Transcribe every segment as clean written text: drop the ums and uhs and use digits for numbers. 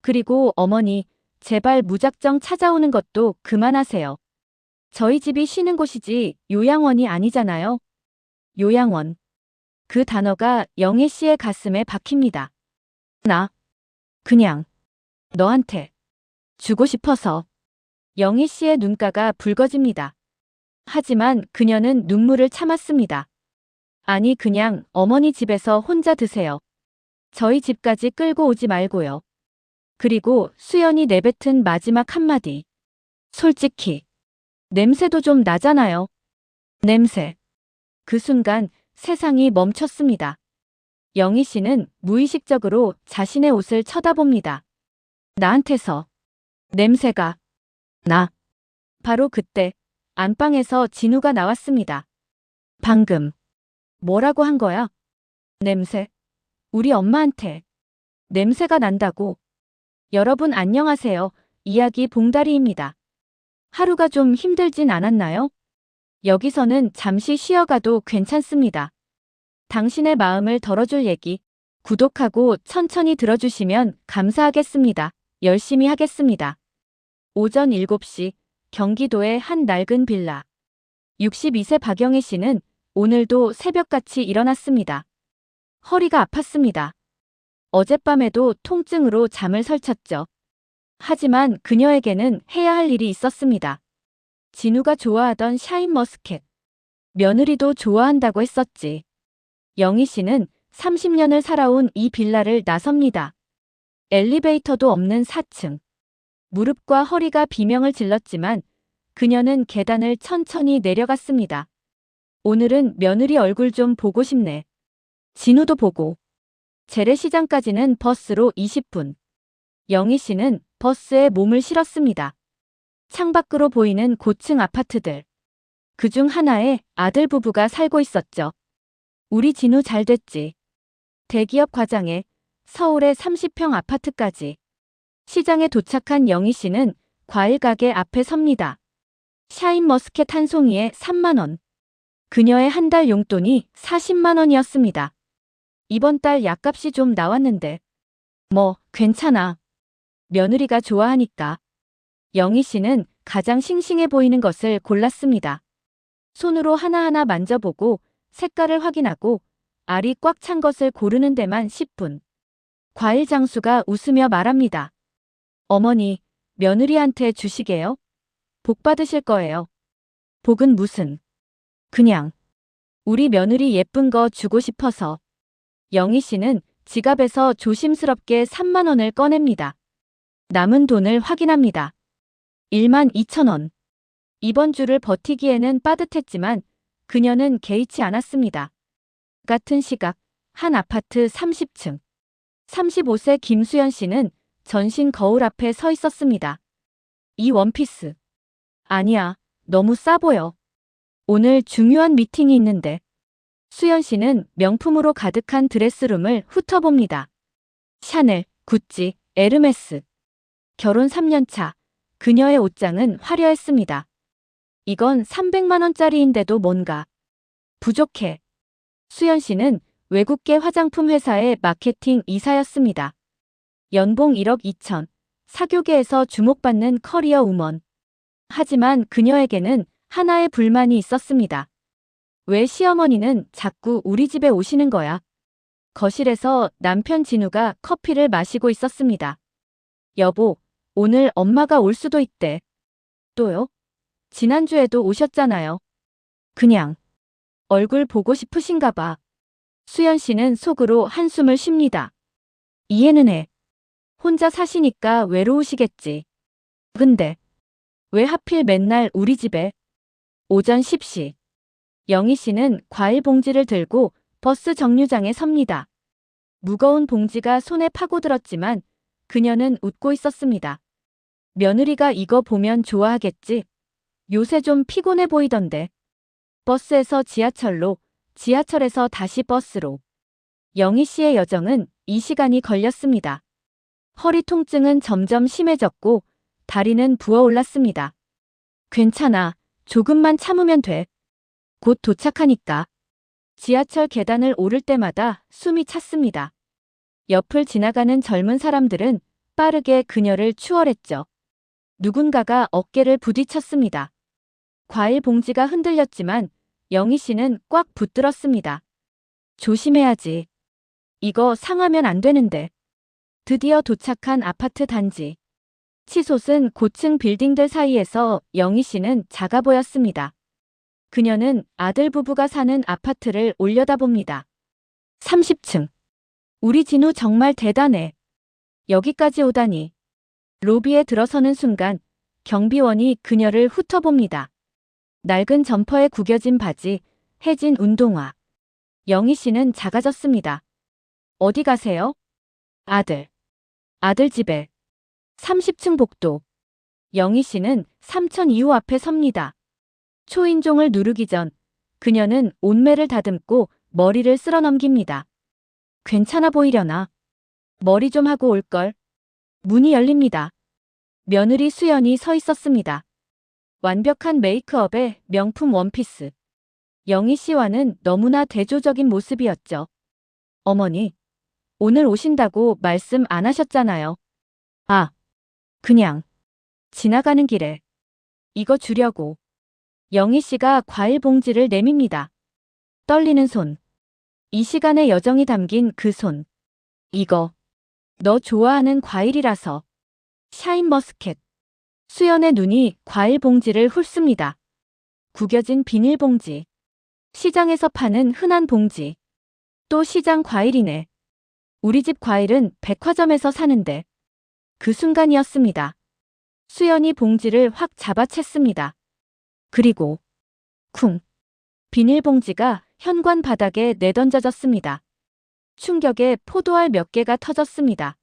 그리고 어머니, 제발 무작정 찾아오는 것도 그만하세요. 저희 집이 쉬는 곳이지 요양원이 아니잖아요. 요양원. 그 단어가 영애 씨의 가슴에 박힙니다. 나 그냥 너한테 주고 싶어서. 영희 씨의 눈가가 붉어집니다. 하지만 그녀는 눈물을 참았습니다. 아니 그냥 어머니 집에서 혼자 드세요. 저희 집까지 끌고 오지 말고요. 그리고 수연이 내뱉은 마지막 한마디. 솔직히 냄새도 좀 나잖아요. 냄새. 그 순간 세상이 멈췄습니다. 영희 씨는 무의식적으로 자신의 옷을 쳐다봅니다. 나한테서 냄새가 나. 바로 그때 안방에서 진우가 나왔습니다. 방금 뭐라고 한 거야? 냄새. 우리 엄마한테 냄새가 난다고. 여러분 안녕하세요. 이야기 봉다리입니다. 하루가 좀 힘들진 않았나요? 여기서는 잠시 쉬어가도 괜찮습니다. 당신의 마음을 덜어줄 얘기, 구독하고 천천히 들어주시면 감사하겠습니다. 열심히 하겠습니다. 오전 7시 경기도의 한 낡은 빌라. 62세 박영애 씨는 오늘도 새벽같이 일어났습니다. 허리가 아팠습니다. 어젯밤에도 통증으로 잠을 설쳤죠. 하지만 그녀에게는 해야 할 일이 있었습니다. 진우가 좋아하던 샤인머스켓. 며느리도 좋아한다고 했었지. 영희 씨는 30년을 살아온 이 빌라를 나섭니다. 엘리베이터도 없는 4층. 무릎과 허리가 비명을 질렀지만 그녀는 계단을 천천히 내려갔습니다. 오늘은 며느리 얼굴 좀 보고 싶네. 진우도 보고. 재래시장까지는 버스로 20분. 영희 씨는 버스에 몸을 실었습니다. 창밖으로 보이는 고층 아파트들. 그중 하나에 아들 부부가 살고 있었죠. 우리 진우 잘 됐지. 대기업 과장에 서울의 30평 아파트까지. 시장에 도착한 영희 씨는 과일 가게 앞에 섭니다. 샤인머스켓 한 송이에 3만 원. 그녀의 한 달 용돈이 40만 원이었습니다. 이번 달 약값이 좀 나왔는데. 뭐, 괜찮아. 며느리가 좋아하니까. 영희 씨는 가장 싱싱해 보이는 것을 골랐습니다. 손으로 하나하나 만져보고 색깔을 확인하고 알이 꽉 찬 것을 고르는 데만 10분. 과일 장수가 웃으며 말합니다. 어머니, 며느리한테 주시게요? 복 받으실 거예요. 복은 무슨? 그냥 우리 며느리 예쁜 거 주고 싶어서. 영희 씨는 지갑에서 조심스럽게 3만 원을 꺼냅니다. 남은 돈을 확인합니다. 1만 2천 원. 이번 주를 버티기에는 빠듯했지만 그녀는 개의치 않았습니다. 같은 시각 한 아파트 30층. 35세 김수연 씨는 전신 거울 앞에 서 있었습니다. 이 원피스. 아니야, 너무 싸 보여. 오늘 중요한 미팅이 있는데. 수연 씨는 명품으로 가득한 드레스룸을 훑어봅니다. 샤넬, 구찌, 에르메스. 결혼 3년 차. 그녀의 옷장은 화려했습니다. 이건 300만 원짜리인데도 뭔가 부족해. 수연 씨는 외국계 화장품 회사의 마케팅 이사였습니다. 연봉 1억 2천. 사교계에서 주목받는 커리어 우먼. 하지만 그녀에게는 하나의 불만이 있었습니다. 왜 시어머니는 자꾸 우리 집에 오시는 거야? 거실에서 남편 진우가 커피를 마시고 있었습니다. 여보, 오늘 엄마가 올 수도 있대. 또요? 지난주에도 오셨잖아요. 그냥 얼굴 보고 싶으신가 봐. 수연 씨는 속으로 한숨을 쉽니다. 이해는 해. 혼자 사시니까 외로우시겠지. 근데 왜 하필 맨날 우리 집에? 오전 10시. 영희 씨는 과일 봉지를 들고 버스 정류장에 섭니다. 무거운 봉지가 손에 파고들었지만 그녀는 웃고 있었습니다. 며느리가 이거 보면 좋아하겠지. 요새 좀 피곤해 보이던데. 버스에서 지하철로, 지하철에서 다시 버스로. 영희 씨의 여정은 이 시간이 걸렸습니다. 허리 통증은 점점 심해졌고 다리는 부어올랐습니다. 괜찮아. 조금만 참으면 돼. 곧 도착하니까. 지하철 계단을 오를 때마다 숨이 찼습니다. 옆을 지나가는 젊은 사람들은 빠르게 그녀를 추월했죠. 누군가가 어깨를 부딪혔습니다. 과일 봉지가 흔들렸지만 영희 씨는 꽉 붙들었습니다. 조심해야지. 이거 상하면 안 되는데. 드디어 도착한 아파트 단지. 치솟은 고층 빌딩들 사이에서 영희 씨는 작아 보였습니다. 그녀는 아들 부부가 사는 아파트를 올려다봅니다. 30층. 우리 진우 정말 대단해. 여기까지 오다니. 로비에 들어서는 순간 경비원이 그녀를 훑어봅니다. 낡은 점퍼에 구겨진 바지, 해진 운동화. 영희 씨는 작아졌습니다. 어디 가세요? 아들 집에. 30층 복도. 영희 씨는 3천 2호 앞에 섭니다. 초인종을 누르기 전 그녀는 온매를 다듬고 머리를 쓸어 넘깁니다. 괜찮아 보이려나? 머리 좀 하고 올걸. 문이 열립니다. 며느리 수연이 서 있었습니다. 완벽한 메이크업에 명품 원피스. 영희 씨와는 너무나 대조적인 모습이었죠. 어머니, 오늘 오신다고 말씀 안 하셨잖아요. 아, 그냥 지나가는 길에 이거 주려고. 영희 씨가 과일 봉지를 내밉니다. 떨리는 손. 이 시간의 여정이 담긴 그 손. 이거 너 좋아하는 과일이라서. 샤인머스켓. 수연의 눈이 과일 봉지를 훑습니다. 구겨진 비닐봉지. 시장에서 파는 흔한 봉지. 또 시장 과일이네. 우리 집 과일은 백화점에서 사는데. 그 순간이었습니다. 수연이 봉지를 확 잡아챘습니다. 그리고 쿵. 비닐봉지가 현관 바닥에 내던져졌습니다. 충격에 포도알 몇 개가 터졌습니다.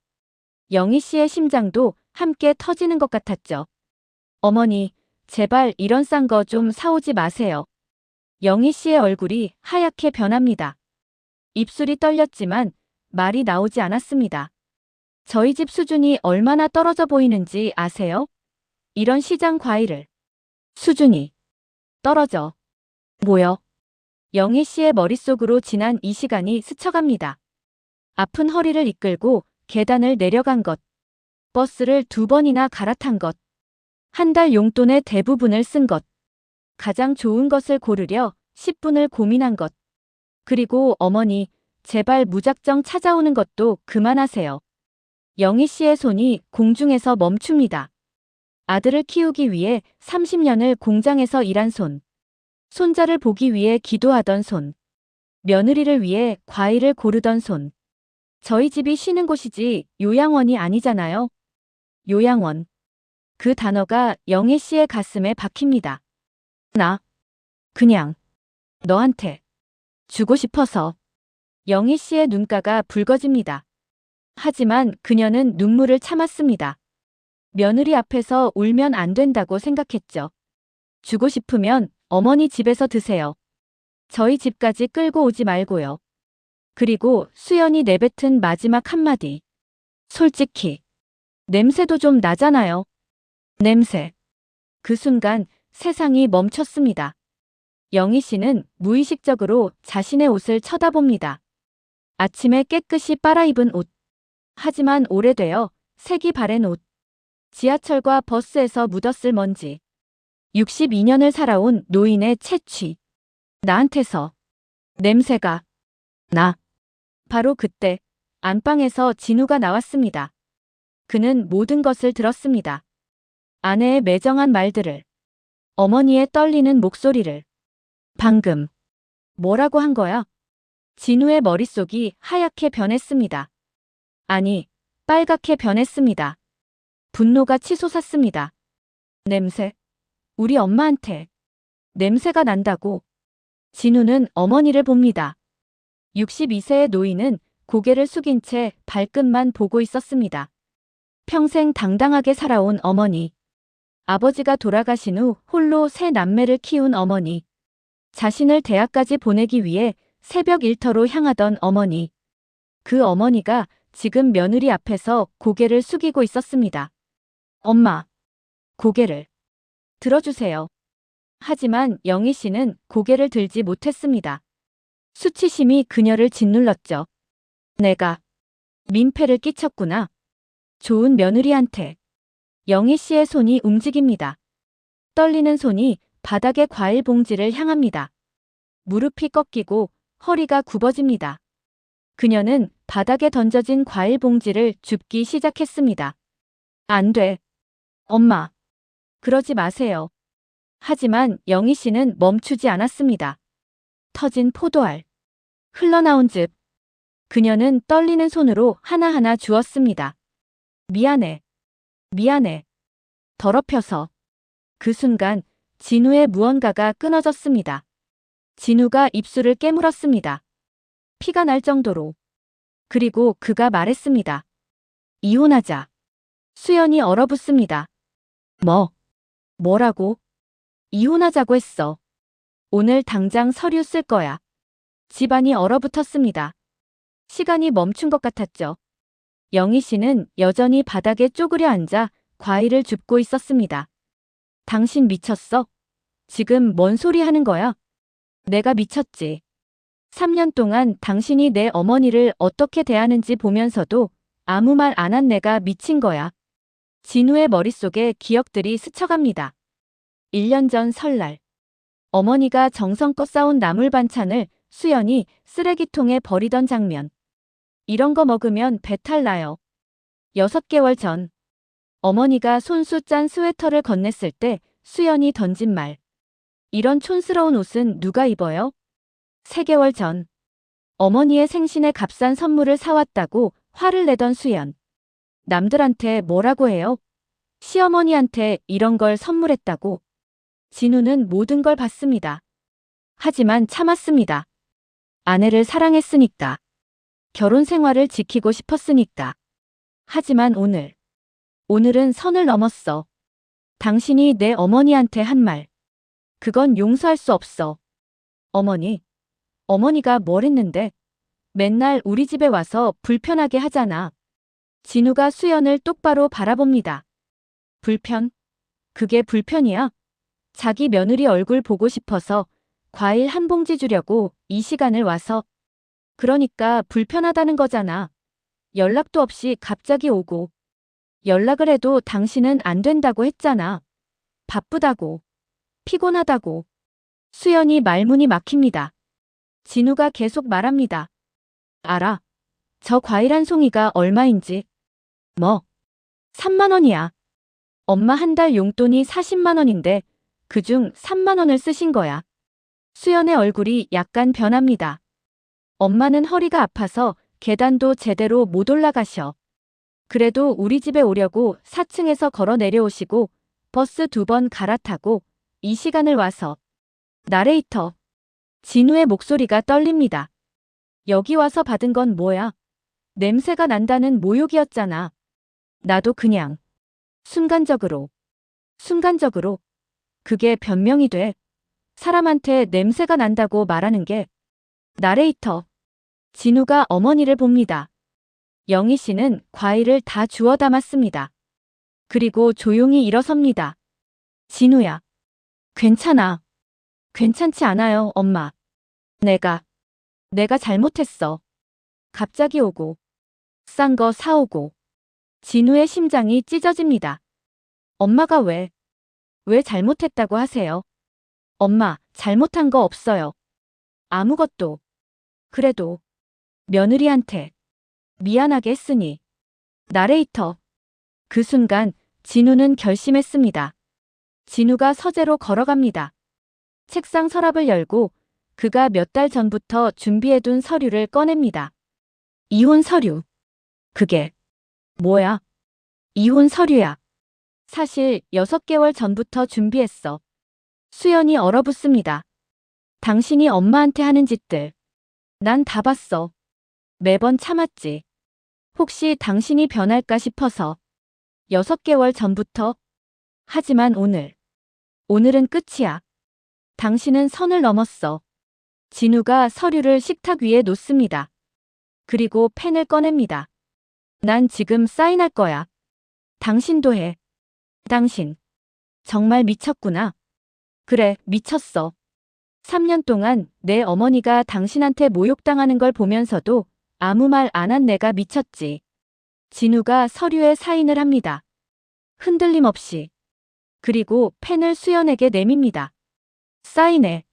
영희 씨의 심장도 함께 터지는 것 같았죠. 어머니, 제발 이런 싼 거 좀 사오지 마세요. 영희 씨의 얼굴이 하얗게 변합니다. 입술이 떨렸지만 말이 나오지 않았습니다. 저희 집 수준이 얼마나 떨어져 보이는지 아세요? 이런 시장 과일을. 수준이 떨어져. 뭐요? 영희 씨의 머릿속으로 지난 이 시간이 스쳐갑니다. 아픈 허리를 이끌고 계단을 내려간 것. 버스를 2번이나 갈아탄 것. 한 달 용돈의 대부분을 쓴 것. 가장 좋은 것을 고르려 10분을 고민한 것. 그리고 어머니, 제발 무작정 찾아오는 것도 그만하세요. 영희 씨의 손이 공중에서 멈춥니다. 아들을 키우기 위해 30년을 공장에서 일한 손. 손자를 보기 위해 기도하던 손. 며느리를 위해 과일을 고르던 손. 저희 집이 쉬는 곳이지 요양원이 아니잖아요. 요양원. 그 단어가 영희 씨의 가슴에 박힙니다. 나 그냥 너한테 주고 싶어서. 영희 씨의 눈가가 붉어집니다. 하지만 그녀는 눈물을 참았습니다. 며느리 앞에서 울면 안 된다고 생각했죠. 주고 싶으면 어머니 집에서 드세요. 저희 집까지 끌고 오지 말고요. 그리고 수연이 내뱉은 마지막 한마디. 솔직히 냄새도 좀 나잖아요. 냄새. 그 순간 세상이 멈췄습니다. 영희 씨는 무의식적으로 자신의 옷을 쳐다봅니다. 아침에 깨끗이 빨아입은 옷. 하지만 오래되어 색이 바랜 옷. 지하철과 버스에서 묻었을 먼지. 62년을 살아온 노인의 채취. 나한테서 냄새가 나. 바로 그때 안방에서 진우가 나왔습니다. 그는 모든 것을 들었습니다. 아내의 매정한 말들을. 어머니의 떨리는 목소리를. 방금 뭐라고 한 거야? 진우의 머릿속이 하얗게 변했습니다. 아니, 빨갛게 변했습니다. 분노가 치솟았습니다. 냄새. 우리 엄마한테 냄새가 난다고. 진우는 어머니를 봅니다. 62세의 노인은 고개를 숙인 채 발끝만 보고 있었습니다. 평생 당당하게 살아온 어머니. 아버지가 돌아가신 후 홀로 세 남매를 키운 어머니. 자신을 대학까지 보내기 위해 새벽 일터로 향하던 어머니. 그 어머니가 지금 며느리 앞에서 고개를 숙이고 있었습니다. 엄마. 고개를 들어주세요. 하지만 영희 씨는 고개를 들지 못했습니다. 수치심이 그녀를 짓눌렀죠. 내가 민폐를 끼쳤구나. 좋은 며느리한테. 영희 씨의 손이 움직입니다. 떨리는 손이 바닥의 과일 봉지를 향합니다. 무릎이 꺾이고 허리가 굽어집니다. 그녀는 바닥에 던져진 과일 봉지를 줍기 시작했습니다. 안 돼. 엄마. 그러지 마세요. 하지만 영희 씨는 멈추지 않았습니다. 터진 포도알. 흘러나온 즙. 그녀는 떨리는 손으로 하나하나 주었습니다. 미안해. 미안해. 더럽혀서. 그 순간 진우의 무언가가 끊어졌습니다. 진우가 입술을 깨물었습니다. 피가 날 정도로. 그리고 그가 말했습니다. 이혼하자. 수연이 얼어붙습니다. 뭐라고? 이혼하자고 했어. 오늘 당장 서류 쓸 거야. 집안이 얼어붙었습니다. 시간이 멈춘 것 같았죠. 영희 씨는 여전히 바닥에 쪼그려 앉아 과일을 줍고 있었습니다. 당신 미쳤어? 지금 뭔 소리 하는 거야? 내가 미쳤지. 3년 동안 당신이 내 어머니를 어떻게 대하는지 보면서도 아무 말 안 한 내가 미친 거야. 진우의 머릿속에 기억들이 스쳐갑니다. 1년 전 설날. 어머니가 정성껏 싸온 나물 반찬을 수연이 쓰레기통에 버리던 장면. 이런 거 먹으면 배탈 나요. 6개월 전. 어머니가 손수 짠 스웨터를 건넸을 때 수연이 던진 말. 이런 촌스러운 옷은 누가 입어요? 3개월 전. 어머니의 생신에 값싼 선물을 사왔다고 화를 내던 수연. 남들한테 뭐라고 해요? 시어머니한테 이런 걸 선물했다고. 진우는 모든 걸 봤습니다. 하지만 참았습니다. 아내를 사랑했으니까. 결혼 생활을 지키고 싶었으니까. 하지만 오늘은 선을 넘었어. 당신이 내 어머니한테 한 말. 그건 용서할 수 없어. 어머니가 뭘 했는데? 맨날 우리 집에 와서 불편하게 하잖아. 진우가 수연을 똑바로 바라봅니다. 불편? 그게 불편이야? 자기 며느리 얼굴 보고 싶어서 과일 한 봉지 주려고 이 시간을 와서. 그러니까 불편하다는 거잖아. 연락도 없이 갑자기 오고. 연락을 해도 당신은 안 된다고 했잖아. 바쁘다고. 피곤하다고. 수연이 말문이 막힙니다. 진우가 계속 말합니다. 알아. 저 과일 한 송이가 얼마인지. 3만 원이야. 엄마 한 달 용돈이 40만 원인데 그중 3만 원을 쓰신 거야. 수연의 얼굴이 약간 변합니다. 엄마는 허리가 아파서 계단도 제대로 못 올라가셔. 그래도 우리 집에 오려고 4층에서 걸어 내려오시고 버스 2번 갈아타고 이 시간을 와서. 나레이터. 진우의 목소리가 떨립니다. 여기 와서 받은 건 뭐야? 냄새가 난다는 모욕이었잖아. 나도 그냥. 순간적으로. 그게 변명이 돼. 사람한테 냄새가 난다고 말하는 게. 나레이터. 진우가 어머니를 봅니다. 영희 씨는 과일을 다 주워 담았습니다. 그리고 조용히 일어섭니다. 진우야. 괜찮아. 괜찮지 않아요, 엄마. 내가 잘못했어. 갑자기 오고. 싼 거 사오고. 진우의 심장이 찢어집니다. 엄마가 왜 잘못했다고 하세요? 엄마, 잘못한 거 없어요. 아무것도. 그래도 며느리한테 미안하게 했으니. 나레이터. 그 순간 진우는 결심했습니다. 진우가 서재로 걸어갑니다. 책상 서랍을 열고 그가 몇 달 전부터 준비해둔 서류를 꺼냅니다. 이혼 서류. 그게 뭐야? 이혼 서류야. 사실 6개월 전부터 준비했어. 수연이 얼어붙습니다. 당신이 엄마한테 하는 짓들. 난 다 봤어. 매번 참았지. 혹시 당신이 변할까 싶어서. 6개월 전부터. 하지만 오늘은 끝이야. 당신은 선을 넘었어. 진우가 서류를 식탁 위에 놓습니다. 그리고 펜을 꺼냅니다. 난 지금 사인할 거야. 당신도 해. 당신. 정말 미쳤구나. 그래, 미쳤어. 3년 동안 내 어머니가 당신한테 모욕당하는 걸 보면서도 아무 말 안 한 내가 미쳤지. 진우가 서류에 사인을 합니다. 흔들림 없이. 그리고 펜을 수연에게 내밉니다. 사인해.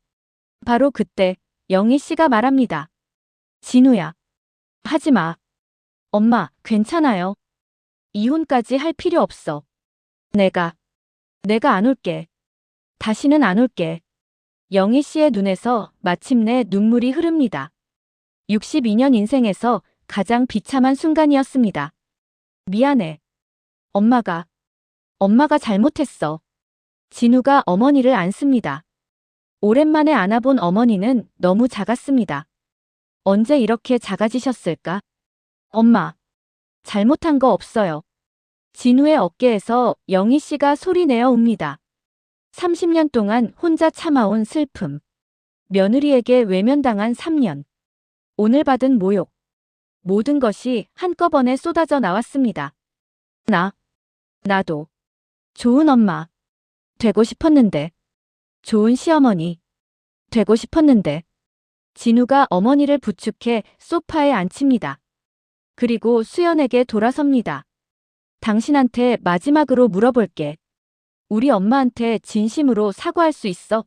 바로 그때 영희 씨가 말합니다. 진우야. 하지 마. 엄마, 괜찮아요. 이혼까지 할 필요 없어. 내가 안 올게. 다시는 안 올게. 영희 씨의 눈에서 마침내 눈물이 흐릅니다. 62년 인생에서 가장 비참한 순간이었습니다. 미안해. 엄마가 잘못했어. 진우가 어머니를 안습니다. 오랜만에 안아본 어머니는 너무 작았습니다. 언제 이렇게 작아지셨을까? 엄마, 잘못한 거 없어요. 진우의 어깨에서 영희 씨가 소리내어 웁니다. 30년 동안 혼자 참아온 슬픔. 며느리에게 외면당한 3년. 오늘 받은 모욕. 모든 것이 한꺼번에 쏟아져 나왔습니다. 나도 좋은 엄마 되고 싶었는데, 좋은 시어머니 되고 싶었는데. 진우가 어머니를 부축해 소파에 앉힙니다. 그리고 수연에게 돌아섭니다. 당신한테 마지막으로 물어볼게. 우리 엄마한테 진심으로 사과할 수 있어?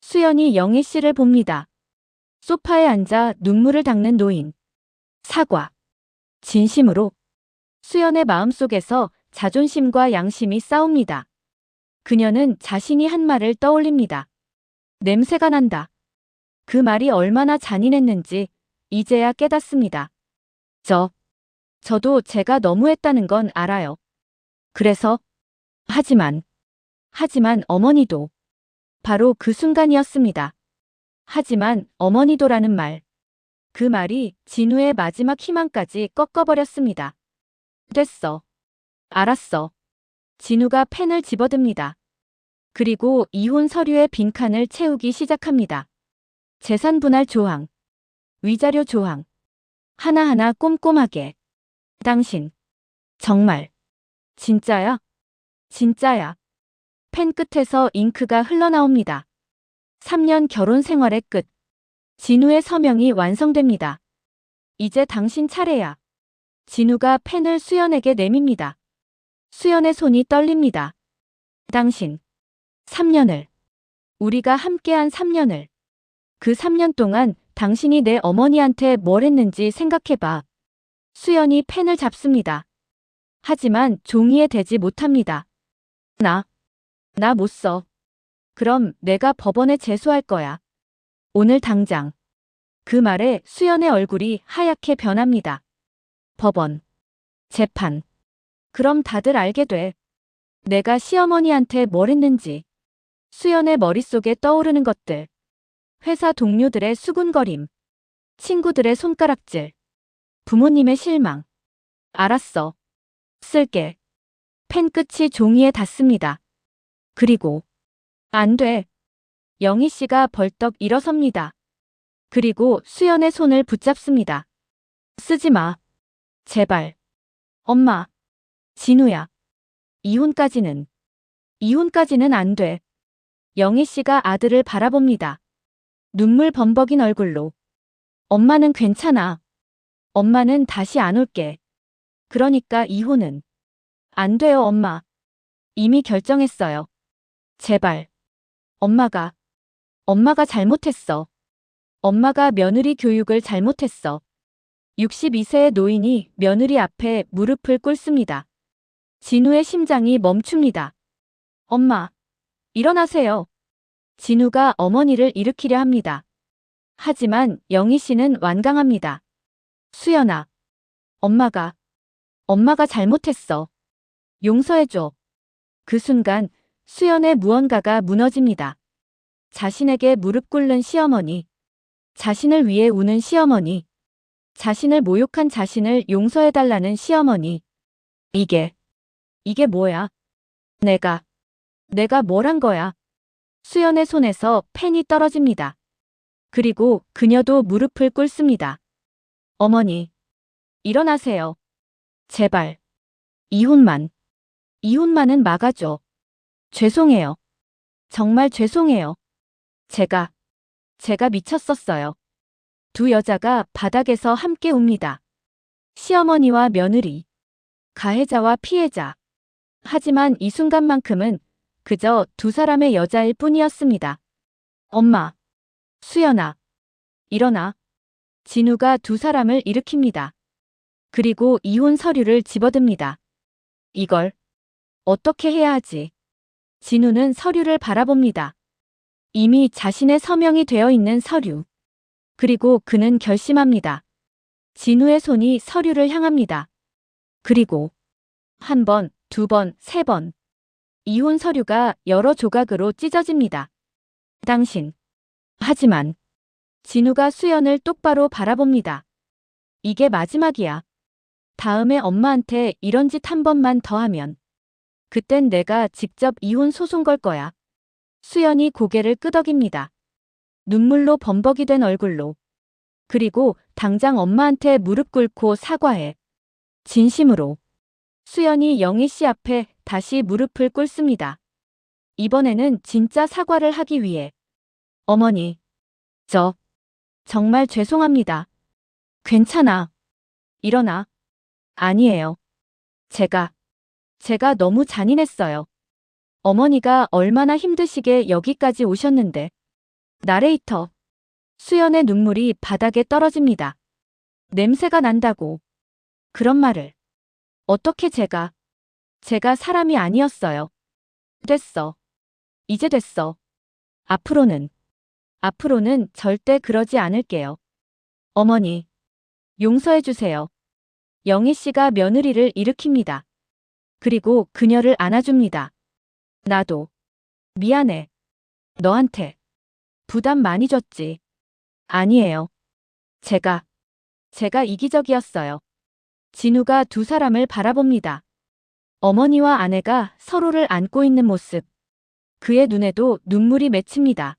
수연이 영희 씨를 봅니다. 소파에 앉아 눈물을 닦는 노인. 사과. 진심으로. 수연의 마음속에서 자존심과 양심이 싸웁니다. 그녀는 자신이 한 말을 떠올립니다. 냄새가 난다. 그 말이 얼마나 잔인했는지 이제야 깨닫습니다. 저도 제가 너무했다는 건 알아요. 그래서 하지만 어머니도. 바로 그 순간이었습니다. 하지만 어머니도라는 말. 그 말이 진우의 마지막 희망까지 꺾어버렸습니다. 됐어. 알았어. 진우가 펜을 집어듭니다. 그리고 이혼 서류의 빈칸을 채우기 시작합니다. 재산 분할 조항, 위자료 조항. 하나하나 꼼꼼하게. 당신. 정말. 진짜야? 진짜야. 펜 끝에서 잉크가 흘러나옵니다. 3년 결혼 생활의 끝. 진우의 서명이 완성됩니다. 이제 당신 차례야. 진우가 펜을 수연에게 내밉니다. 수연의 손이 떨립니다. 당신. 3년을. 우리가 함께한 3년을. 그 3년 동안 당신이 내 어머니한테 뭘 했는지 생각해봐. 수연이 펜을 잡습니다. 하지만 종이에 대지 못합니다. 나 못 써. 그럼 내가 법원에 제소할 거야. 오늘 당장. 그 말에 수연의 얼굴이 하얗게 변합니다. 법원. 재판. 그럼 다들 알게 돼. 내가 시어머니한테 뭘 했는지. 수연의 머릿속에 떠오르는 것들. 회사 동료들의 수군거림. 친구들의 손가락질. 부모님의 실망. 알았어. 쓸게. 펜 끝이 종이에 닿습니다. 그리고 안 돼. 영희 씨가 벌떡 일어섭니다. 그리고 수연의 손을 붙잡습니다. 쓰지 마. 제발. 엄마. 진우야. 이혼까지는 안 돼. 영희 씨가 아들을 바라봅니다. 눈물 범벅인 얼굴로. 엄마는 괜찮아. 엄마는 다시 안 올게. 그러니까 이혼은 안 돼요, 엄마. 이미 결정했어요. 제발. 엄마가 잘못했어. 엄마가 며느리 교육을 잘못했어. 62세의 노인이 며느리 앞에 무릎을 꿇습니다. 진우의 심장이 멈춥니다. 엄마, 일어나세요. 진우가 어머니를 일으키려 합니다. 하지만 영희 씨는 완강합니다. 수연아, 엄마가 잘못했어. 용서해줘. 그 순간 수연의 무언가가 무너집니다. 자신에게 무릎 꿇는 시어머니. 자신을 위해 우는 시어머니. 자신을 모욕한 자신을 용서해달라는 시어머니. 이게 뭐야? 내가 뭘 한 거야? 수연의 손에서 펜이 떨어집니다. 그리고 그녀도 무릎을 꿇습니다. 어머니, 일어나세요. 제발. 이혼만은 막아줘. 죄송해요. 정말 죄송해요. 제가 미쳤었어요. 두 여자가 바닥에서 함께 웁니다. 시어머니와 며느리. 가해자와 피해자. 하지만 이 순간만큼은 그저 두 사람의 여자일 뿐이었습니다. 엄마, 수연아, 일어나. 진우가 두 사람을 일으킵니다. 그리고 이혼 서류를 집어듭니다. 이걸 어떻게 해야 하지? 진우는 서류를 바라봅니다. 이미 자신의 서명이 되어 있는 서류. 그리고 그는 결심합니다. 진우의 손이 서류를 향합니다. 그리고 한 번, 두 번, 세 번. 이혼 서류가 여러 조각으로 찢어집니다. 당신. 하지만 진우가 수연을 똑바로 바라봅니다. 이게 마지막이야. 다음에 엄마한테 이런 짓 한 번만 더 하면 그땐 내가 직접 이혼 소송 걸 거야. 수연이 고개를 끄덕입니다. 눈물로 범벅이 된 얼굴로. 그리고 당장 엄마한테 무릎 꿇고 사과해. 진심으로. 수연이 영희 씨 앞에 다시 무릎을 꿇습니다. 이번에는 진짜 사과를 하기 위해. 어머니. 저 정말 죄송합니다. 괜찮아. 일어나. 아니에요. 제가 너무 잔인했어요. 어머니가 얼마나 힘드시게 여기까지 오셨는데. 나레이터. 수연의 눈물이 바닥에 떨어집니다. 냄새가 난다고. 그런 말을. 어떻게 제가 사람이 아니었어요. 됐어. 이제 됐어. 앞으로는 절대 그러지 않을게요. 어머니, 용서해주세요. 영희 씨가 며느리를 일으킵니다. 그리고 그녀를 안아줍니다. 나도 미안해. 너한테 부담 많이 줬지. 아니에요. 제가 이기적이었어요. 진우가 두 사람을 바라봅니다. 어머니와 아내가 서로를 안고 있는 모습. 그의 눈에도 눈물이 맺힙니다.